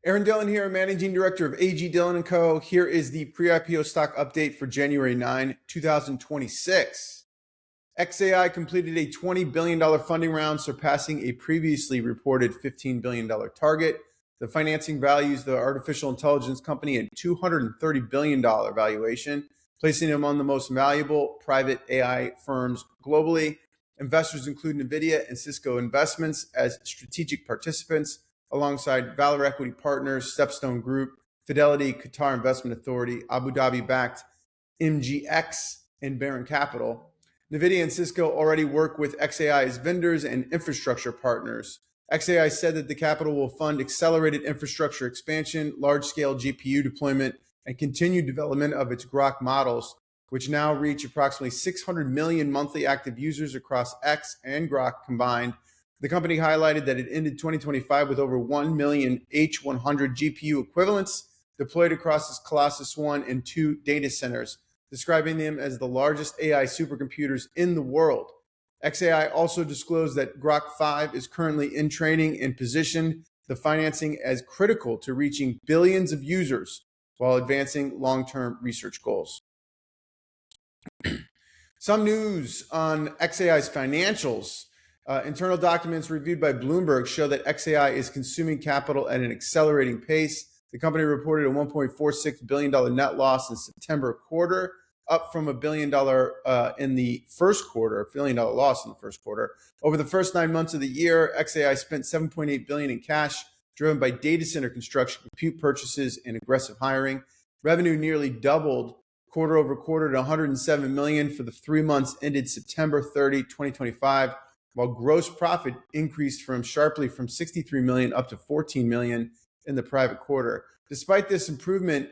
Aaron Dillon here, Managing Director of AG Dillon & Co. Here is the pre-IPO stock update for January 9, 2026. xAI completed a $20 billion funding round, surpassing a previously reported $15 billion target. The financing values the artificial intelligence company at $230 billion valuation, placing it among the most valuable private AI firms globally. Investors include NVIDIA and Cisco Investments as strategic participants, alongside Valor Equity Partners, Stepstone Group, Fidelity, Qatar Investment Authority, Abu Dhabi-backed MGX, and Baron Capital. NVIDIA and Cisco already work with xAI as vendors and infrastructure partners. xAI said that the capital will fund accelerated infrastructure expansion, large-scale GPU deployment, and continued development of its Grok models, which now reach approximately 600 million monthly active users across X and Grok combined. The company highlighted that it ended 2025 with over 1 million H100 GPU equivalents deployed across its Colossus 1 and 2 data centers, describing them as the largest AI supercomputers in the world. xAI also disclosed that Grok 5 is currently in training and positioned the financing as critical to reaching billions of users while advancing long-term research goals. Some news on xAI's financials. Internal documents reviewed by Bloomberg show that xAI is consuming capital at an accelerating pace. The company reported a $1.46 billion net loss in September quarter, up from $1 billion in the first quarter, $1 billion loss in the first quarter. Over the first 9 months of the year, xAI spent $7.8 billion in cash, driven by data center construction, compute purchases, and aggressive hiring. Revenue nearly doubled quarter over quarter to $107 million for the 3 months ended September 30, 2025. While gross profit increased sharply from $63 million up to $14 million in the private quarter. Despite this improvement,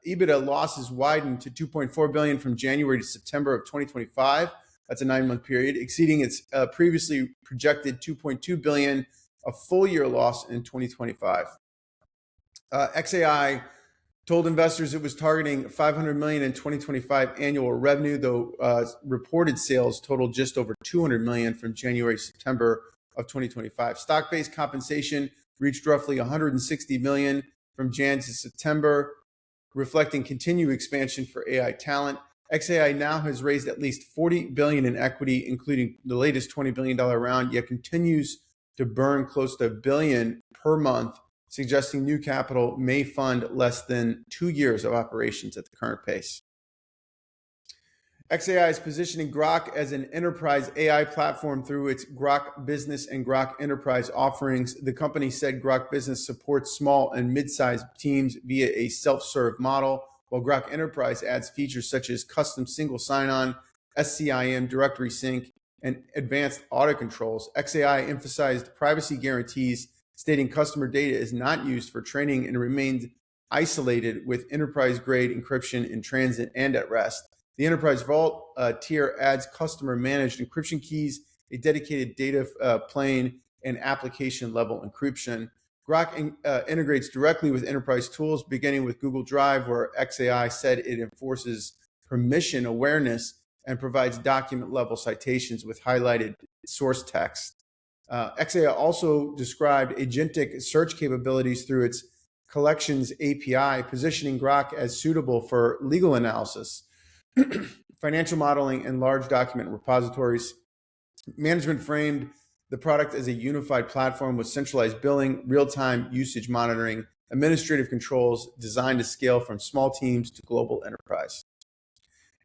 EBITDA losses widened to $2.4 billion from January to September of 2025. That's a 9-month period, exceeding its previously projected $2.2 billion, a full-year loss in 2025. xAI told investors it was targeting $500 million in 2025 annual revenue, though reported sales totaled just over $200 million from January to September of 2025. Stock-based compensation reached roughly $160 million from Jan to September, reflecting continued expansion for AI talent. xAI now has raised at least $40 billion in equity, including the latest $20 billion round, yet continues to burn close to $1 billion per month, suggesting new capital may fund less than 2 years of operations at the current pace. xAI is positioning Grok as an enterprise AI platform through its Grok Business and Grok Enterprise offerings. The company said Grok Business supports small and mid-sized teams via a self-serve model, while Grok Enterprise adds features such as custom single sign-on, SCIM directory sync, and advanced audit controls. xAI emphasized privacy guarantees, stating customer data is not used for training and remains isolated with enterprise-grade encryption in transit and at rest. The Enterprise Vault tier adds customer-managed encryption keys, a dedicated data plane, and application-level encryption. Grok integrates directly with enterprise tools, beginning with Google Drive, where xAI said it enforces permission awareness and provides document-level citations with highlighted source text. xAI also described agentic search capabilities through its Collections API, positioning Grok as suitable for legal analysis, financial modeling, and large document repositories. Management framed the product as a unified platform with centralized billing, real-time usage monitoring, administrative controls designed to scale from small teams to global enterprise.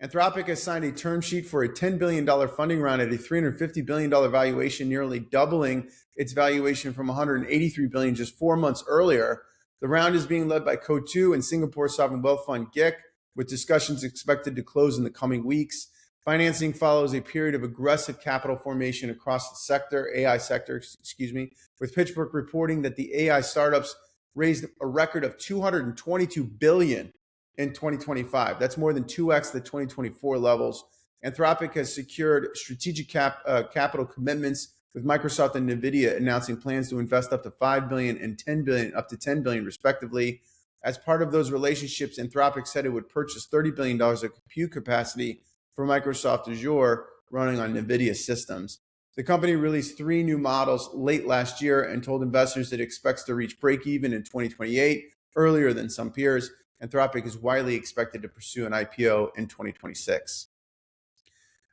Anthropic has signed a term sheet for a $10 billion funding round at a $350 billion valuation, nearly doubling its valuation from $183 billion just 4 months earlier. The round is being led by Co2 and Singapore sovereign wealth fund GIC, with discussions expected to close in the coming weeks. Financing follows a period of aggressive capital formation across the sector, with PitchBook reporting that the AI startups raised a record of $222 billion in 2025. That's more than 2x the 2024 levels. Anthropic has secured strategic capital commitments, with Microsoft and NVIDIA announcing plans to invest up to $5 billion and up to $10 billion respectively. As part of those relationships, Anthropic said it would purchase $30 billion of compute capacity for Microsoft Azure running on NVIDIA systems. The company released 3 new models late last year and told investors that it expects to reach break-even in 2028, earlier than some peers. Anthropic is widely expected to pursue an IPO in 2026.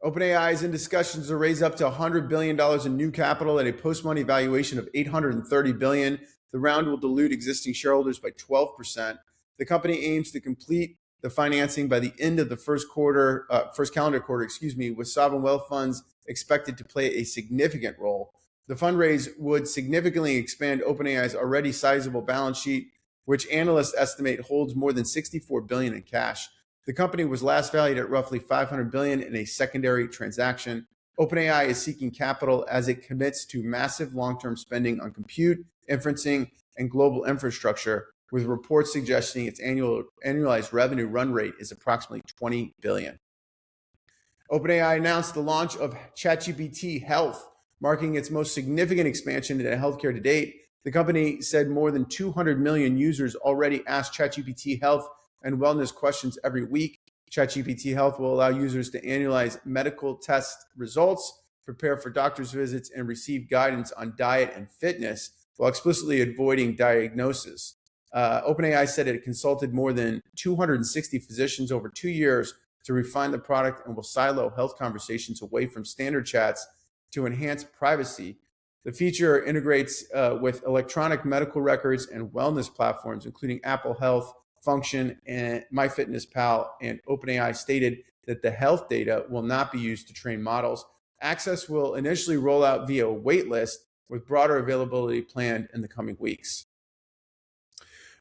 OpenAI is in discussions to raise up to $100 billion in new capital at a post-money valuation of $830 billion. The round will dilute existing shareholders by 12%. The company aims to complete the financing by the end of the first calendar quarter, with sovereign wealth funds expected to play a significant role. The fundraise would significantly expand OpenAI's already sizable balance sheet, which analysts estimate holds more than $64 billion in cash. The company was last valued at roughly $500 billion in a secondary transaction. OpenAI is seeking capital as it commits to massive long-term spending on compute, inferencing, and global infrastructure, with reports suggesting its annualized revenue run rate is approximately $20 billion. OpenAI announced the launch of ChatGPT Health, marking its most significant expansion into healthcare to date. The company said more than 200 million users already ask ChatGPT Health and wellness questions every week. ChatGPT Health will allow users to analyze medical test results, prepare for doctor's visits, and receive guidance on diet and fitness while explicitly avoiding diagnosis. OpenAI said it consulted more than 260 physicians over 2 years to refine the product and will silo health conversations away from standard chats to enhance privacy. The feature integrates with electronic medical records and wellness platforms, including Apple Health, Function, and MyFitnessPal, and OpenAI stated that the health data will not be used to train models. Access will initially roll out via a waitlist, with broader availability planned in the coming weeks.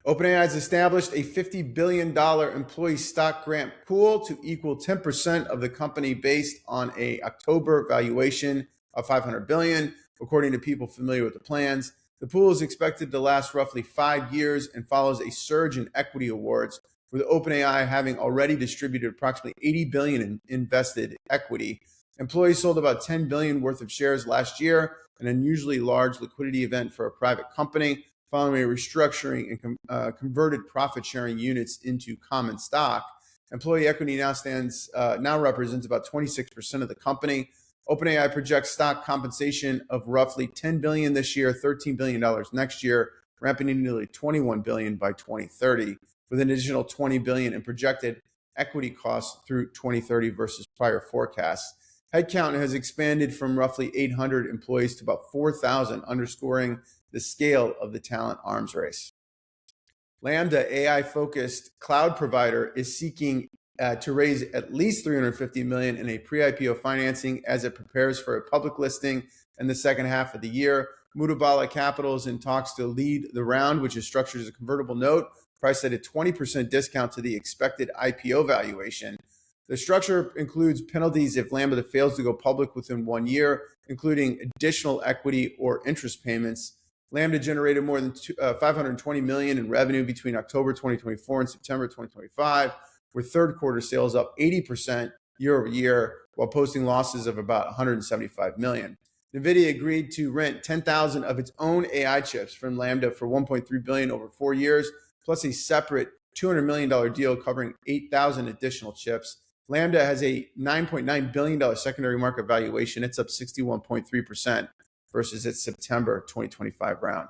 OpenAI has established a $50 billion employee stock grant pool to equal 10% of the company based on an October valuation of $500 billion, according to people familiar with the plans. The pool is expected to last roughly 5 years and follows a surge in equity awards, with OpenAI having already distributed approximately $80 billion in invested equity. Employees sold about $10 billion worth of shares last year, an unusually large liquidity event for a private company, following a restructuring and converted profit-sharing units into common stock. Employee equity now represents about 26% of the company. OpenAI projects stock compensation of roughly $10 billion this year, $13 billion next year, ramping to nearly $21 billion by 2030, with an additional $20 billion in projected equity costs through 2030 versus prior forecasts. Headcount has expanded from roughly 800 employees to about 4,000, underscoring the scale of the talent arms race. Lambda, AI-focused cloud provider, is seeking to raise at least $350 million in a pre-IPO financing as it prepares for a public listing in the second half of the year. Mobileye Capital is in talks to lead the round, which is structured as a convertible note priced at a 20% discount to the expected IPO valuation. The structure includes penalties if Lambda fails to go public within 1 year, including additional equity or interest payments. Lambda generated more than $520 million in revenue between October 2024 and September 2025, with third quarter sales up 80% year over year, while posting losses of about $175 million. NVIDIA agreed to rent 10,000 of its own AI chips from Lambda for $1.3 billion over 4 years, plus a separate $200 million deal covering 8,000 additional chips. Lambda has a $9.9 billion secondary market valuation. It's up 61.3% versus its September 2025 round.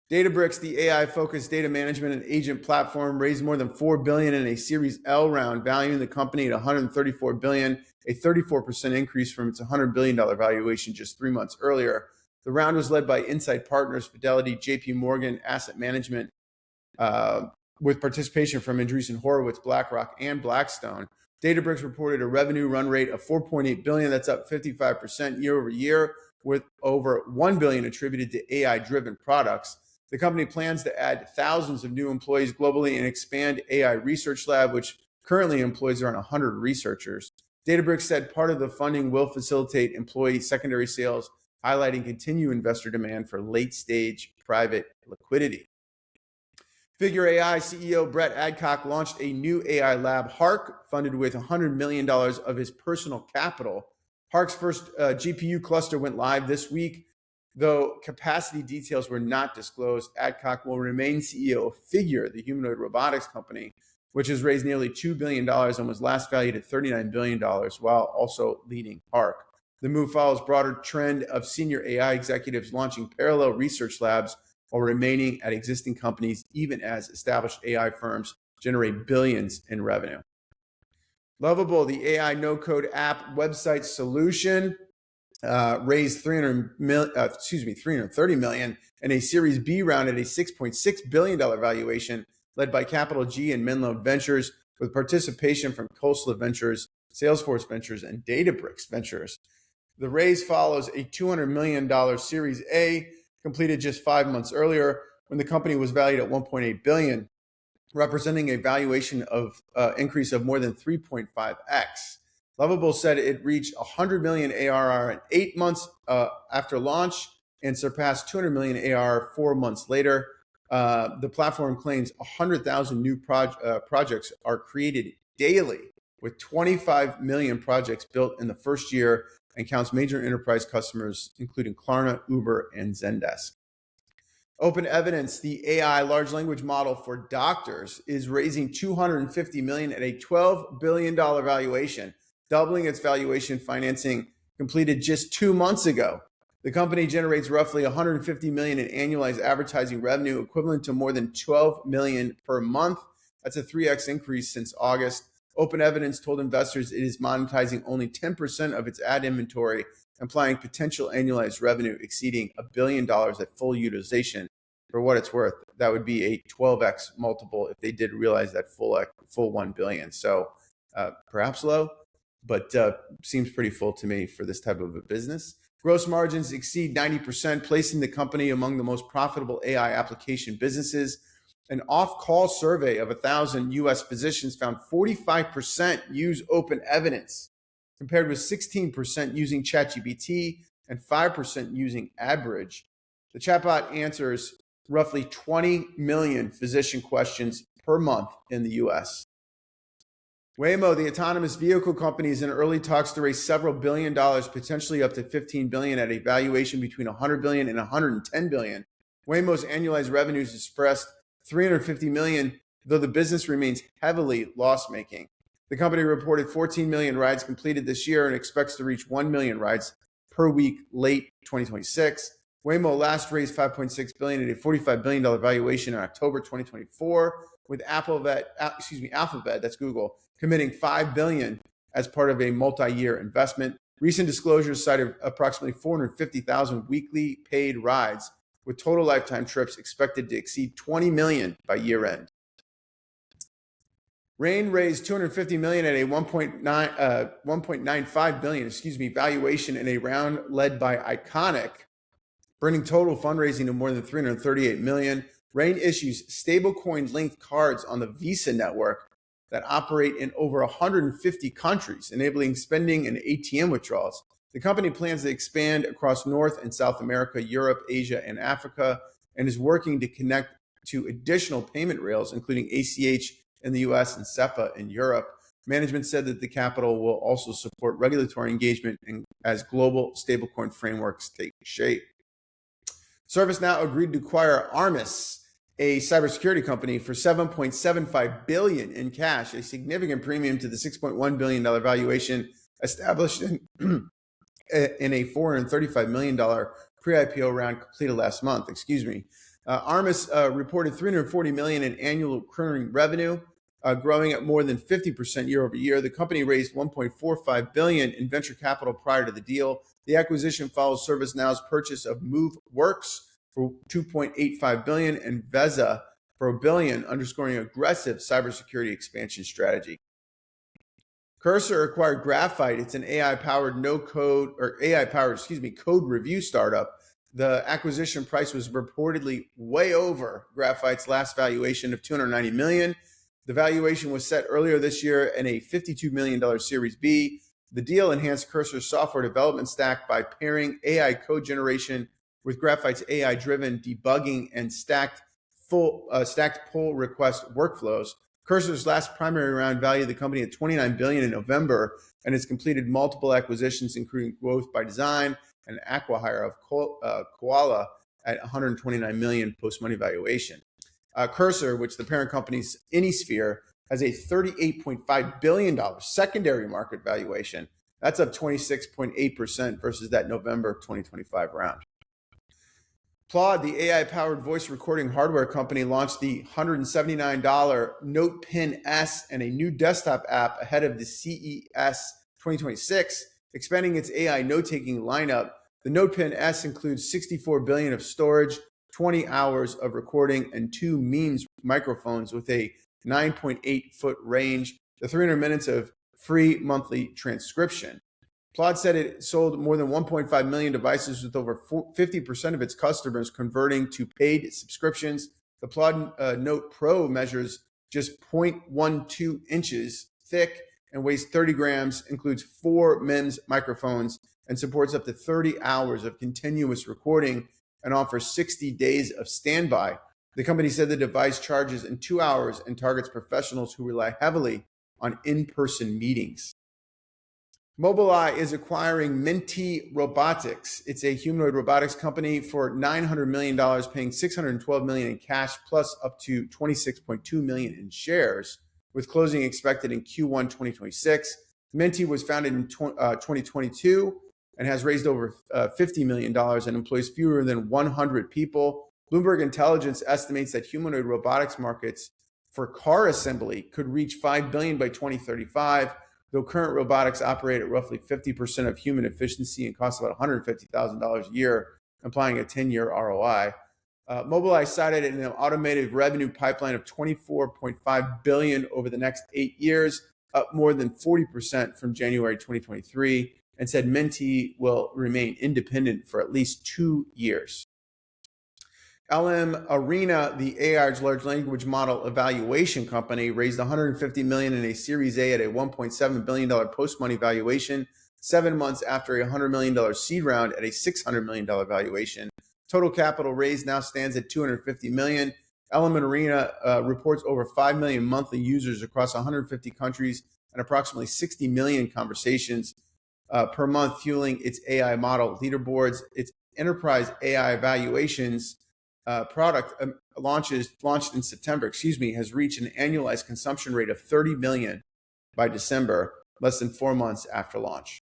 Databricks, the AI-focused data management and agent platform, raised more than $4 billion in a Series L round, valuing the company at $134 billion, a 34% increase from its $100 billion valuation just 3 months earlier. The round was led by Insight Partners, Fidelity, JP Morgan Asset Management, with participation from Andreessen Horowitz, BlackRock, and Blackstone. Databricks reported a revenue run rate of $4.8 billion. That's up 55% year over year, with over $1 billion attributed to AI-driven products. The company plans to add thousands of new employees globally and expand AI Research Lab, which currently employs around 100 researchers. Databricks said part of the funding will facilitate employee secondary sales, highlighting continued investor demand for late-stage private liquidity. Figure AI CEO Brett Adcock launched a new AI lab, Hark, funded with $100 million of his personal capital. Hark's first GPU cluster went live this week. Though capacity details were not disclosed, Adcock will remain CEO of Figure, the humanoid robotics company, which has raised nearly $2 billion and was last valued at $39 billion, while also leading Hark. The move follows broader trend of senior AI executives launching parallel research labs while remaining at existing companies, even as established AI firms generate billions in revenue. Lovable, the AI no-code app website solution, raised $330 million in a Series B round at a $6.6 billion valuation, led by Capital G and Menlo Ventures, with participation from Coastal Ventures, Salesforce Ventures, and Databricks Ventures. The raise follows a $200 million Series A completed just 5 months earlier, when the company was valued at $1.8 billion, representing a valuation of increase of more than 3.5x. Lovable said it reached 100 million ARR in 8 months after launch and surpassed 200 million ARR 4 months later. The platform claims 100,000 new projects are created daily, with 25 million projects built in the first year, and counts major enterprise customers, including Klarna, Uber, and Zendesk. OpenEvidence, the AI large language model for doctors, is raising $250 million at a $12 billion valuation, doubling its valuation financing completed just 2 months ago. The company generates roughly $150 million in annualized advertising revenue, equivalent to more than $12 million per month. That's a 3x increase since August. OpenEvidence told investors it is monetizing only 10% of its ad inventory, implying potential annualized revenue exceeding $1 billion at full utilization. For what it's worth, that would be a 12x multiple if they did realize that full $1 billion. So perhaps low, but seems pretty full to me for this type of a business. Gross margins exceed 90%, placing the company among the most profitable AI application businesses. An off-call survey of 1,000 U.S. physicians found 45% use OpenEvidence, compared with 16% using ChatGPT and 5% using AdBridge. The chatbot answers roughly 20 million physician questions per month in the U.S. Waymo, the autonomous vehicle company, is in early talks to raise several $1 billion, potentially up to $15 billion, at a valuation between $100 billion and $110 billion. Waymo's annualized revenues expressed $350 million, though the business remains heavily loss-making. The company reported 14 million rides completed this year and expects to reach 1 million rides per week late 2026. Waymo last raised $5.6 billion at a $45 billion valuation in October 2024, with Alphabet, that's Google, committing $5 billion as part of a multi-year investment. Recent disclosures cited approximately 450,000 weekly paid rides, with total lifetime trips expected to exceed 20 million by year end. Rain raised $250 million at a 1.95 billion valuation in a round led by Iconic, bringing total fundraising to more than 338 million. Rain issues stablecoin linked cards on the Visa network that operate in over 150 countries, enabling spending and ATM withdrawals. The company plans to expand across North and South America, Europe, Asia, and Africa, and is working to connect to additional payment rails, including ACH in the US and SEPA in Europe. Management said that the capital will also support regulatory engagement as global stablecoin frameworks take shape. ServiceNow agreed to acquire Armis, a cybersecurity company, for $7.75 billion in cash, a significant premium to the $6.1 billion valuation established in a $435 million pre-IPO round completed last month. Armis reported $340 million in annual recurring revenue, growing at more than 50% year over year. The company raised $1.45 billion in venture capital prior to the deal. The acquisition follows ServiceNow's purchase of MoveWorks for $2.85 billion and Veza for $1 billion, underscoring aggressive cybersecurity expansion strategy. Cursor acquired Graphite. It's an AI-powered code review startup. The acquisition price was reportedly way over Graphite's last valuation of $290 million. The valuation was set earlier this year in a $52 million Series B. The deal enhanced Cursor's software development stack by pairing AI code generation with Graphite's AI-driven debugging and stacked pull request workflows. Cursor's last primary round valued the company at $29 billion in November, and has completed multiple acquisitions, including Growth by Design and acquihire of Koala at $129 million post-money valuation. Cursor, which the parent company's Anysphere, has a $38.5 billion secondary market valuation, That's up 26.8% versus that November 2025 round. Plaud, the AI-powered voice recording hardware company, launched the $179 NotePin S and a new desktop app ahead of the CES 2026, expanding its AI note-taking lineup. The NotePin S includes 64 billion of storage, 20 hours of recording, and 2 MEMS microphones with a 9.8-foot range, the 300 minutes of free monthly transcription. Plaud said it sold more than 1.5 million devices, with over 50% of its customers converting to paid subscriptions. The Plaud Note Pro measures just 0.12 inches thick and weighs 30 grams, includes 4 MEMS microphones, and supports up to 30 hours of continuous recording and offers 60 days of standby. The company said the device charges in 2 hours and targets professionals who rely heavily on in-person meetings. Mobileye is acquiring Mentee Robotics. It's a humanoid robotics company for $900 million, paying $612 million in cash plus up to $26.2 million in shares, with closing expected in Q1 2026. Mentee was founded in 2022 and has raised over $50 million and employs fewer than 100 people. Bloomberg Intelligence estimates that humanoid robotics markets for car assembly could reach $5 billion by 2035. Though current robotics operate at roughly 50% of human efficiency and cost about $150,000 a year, implying a 10-year ROI. Mobileye cited an automated revenue pipeline of $24.5 billion over the next 8 years, up more than 40% from January 2023, and said Mentee will remain independent for at least 2 years. LMArena, the AI's large language model evaluation company, raised $150 million in a Series A at a $1.7 billion post-money valuation, 7 months after a $100 million seed round at a $600 million valuation. Total capital raised now stands at $250 million. LMArena reports over 5 million monthly users across 150 countries and approximately 60 million conversations per month, fueling its AI model leaderboards. Its enterprise AI evaluations product launched in September, has reached an annualized consumption rate of 30 million by December, less than 4 months after launch.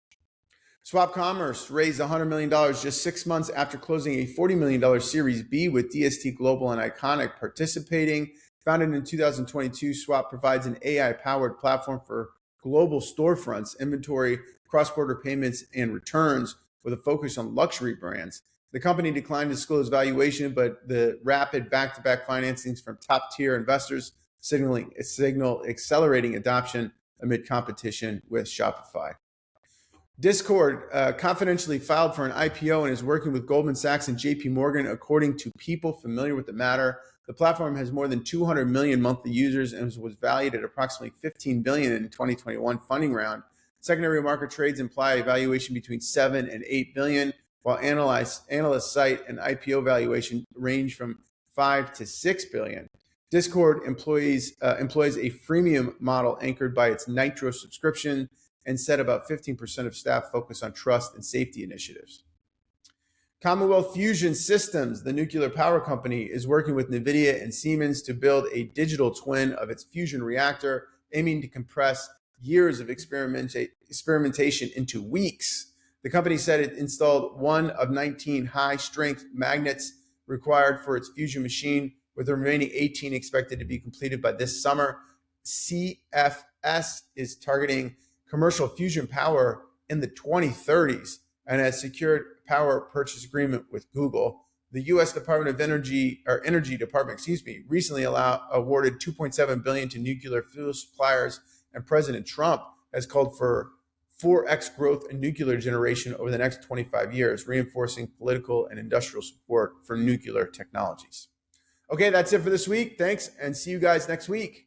Swap Commerce raised $100 million just 6 months after closing a $40 million Series B, with DST Global and Iconic participating. Founded in 2022, Swap provides an AI-powered platform for global storefronts, inventory, cross-border payments, and returns, with a focus on luxury brands. The company declined to disclose valuation, but the rapid back-to-back financings from top-tier investors signal accelerating adoption amid competition with Shopify. Discord confidentially filed for an IPO and is working with Goldman Sachs and JP Morgan, according to people familiar with the matter. The platform has more than 200 million monthly users and was valued at approximately $15 billion in 2021 funding round. Secondary market trades imply a valuation between $7 and $8 billion. While analysts cite an IPO valuation range from $5 to $6 billion. Discord employs a freemium model anchored by its Nitro subscription, and said about 15% of staff focus on trust and safety initiatives. Commonwealth Fusion Systems, the nuclear power company, is working with NVIDIA and Siemens to build a digital twin of its fusion reactor, aiming to compress years of experimentation into weeks. The company said it installed one of 19 high-strength magnets required for its fusion machine, with the remaining 18 expected to be completed by this summer. CFS is targeting commercial fusion power in the 2030s and has secured power purchase agreement with Google. The U.S. Department of Energy Department, recently awarded $2.7 billion to nuclear fuel suppliers, and President Trump has called for 4x growth in nuclear generation over the next 25 years, reinforcing political and industrial support for nuclear technologies. Okay, that's it for this week. Thanks, and see you guys next week.